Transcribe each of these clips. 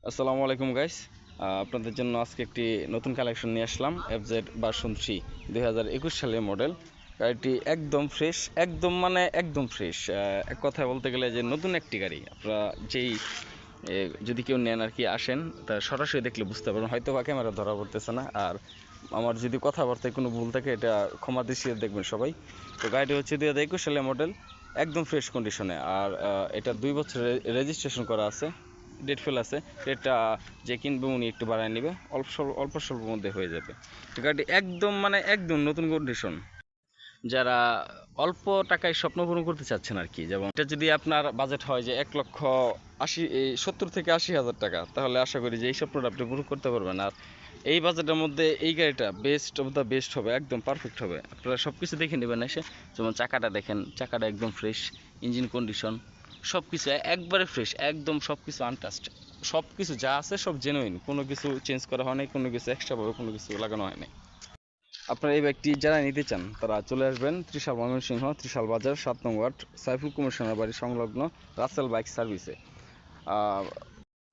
আসসালামু আলাইকুম গাইস। আপনাদের জন্য আজকে একটি নতুন কালেকশন নিয়ে আসলাম। এফজেড ভার্সন 3 2021 সালের মডেল। গাড়িটি একদম ফ্রেশ, একদম মানে একদম ফ্রেশ। এক কথায় বলতে গেলে যে নতুন একটি গাড়ি। আপনারা যেই যদি কেউ নেন আর কি আসেন, তা সরাসরি দেখলে বুঝতে পারবেন। হয়তো বা ক্যামেরা ধরা পড়তেছে না। আর আমার যদি কথাবার্তায় কোনো ভুল থাকে এটা ক্ষমা দৃষ্টিতে দেখবেন সবাই। তো গাড়িটি হচ্ছে 2021 সালের মডেল, একদম ফ্রেশ কন্ডিশনে। আর এটা 2 বছরের রেজিস্ট্রেশন করা আছে, ডেট ফেল আছে। ডেটটা যে কিনবে উনি একটু বাড়ায় নেবে, অল্প স্বল্পের মধ্যে হয়ে যাবে। গাড়িটি একদম মানে একদম নতুন কন্ডিশন। যারা অল্প টাকায় স্বপ্ন পূরণ করতে চাচ্ছেন আর কি, যেমন এটা যদি আপনার বাজেট হয় যে 1,70,000 থেকে 80,000 টাকা, তাহলে আশা করি যে এই স্বপ্নটা আপনি পূরণ করতে পারবেন। আর এই বাজেটের মধ্যে এই গাড়িটা বেস্ট অফ দ্য বেস্ট হবে, একদম পারফেক্ট হবে। আপনারা সব কিছু দেখে নেবেন এসে। যেমন চাকাটা দেখেন, চাকাটা একদম ফ্রেশ, ইঞ্জিন কন্ডিশন সব কিছু একবারে ফ্রেশ, একদম সব কিছু আনটাচড। সব কিছু যা আছে সব জেনুইন, কোনো কিছু চেঞ্জ করা হয় নাই, কোনো কিছু এক্সট্রাভাবে কোনো কিছু লাগানো হয় নাই। আপনারা এই বাইকটি যারা নিতে চান তারা চলে আসবেন ত্রিশাল ময়মনসিংহ, ত্রিশাল বাজার, 7 নং ওয়ার্ড, সাইফুল কমিশনের বাড়ি সংলগ্ন রাসেল বাইক সার্ভিসে।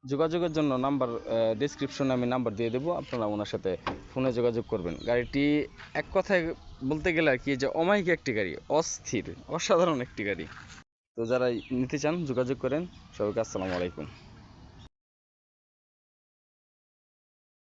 যোগাযোগের জন্য নাম্বার ডিসক্রিপশনে আমি নাম্বার দিয়ে দেবো, আপনারা ওনার সাথে ফোনে যোগাযোগ করবেন। গাড়িটি এক কথায় বলতে গেলে আর কি যে অমায়িক একটি গাড়ি, অস্থির অসাধারণ একটি গাড়ি। তো যারা নিতে চান যোগাযোগ করেন। সবাইকে আসসালামু আলাইকুম।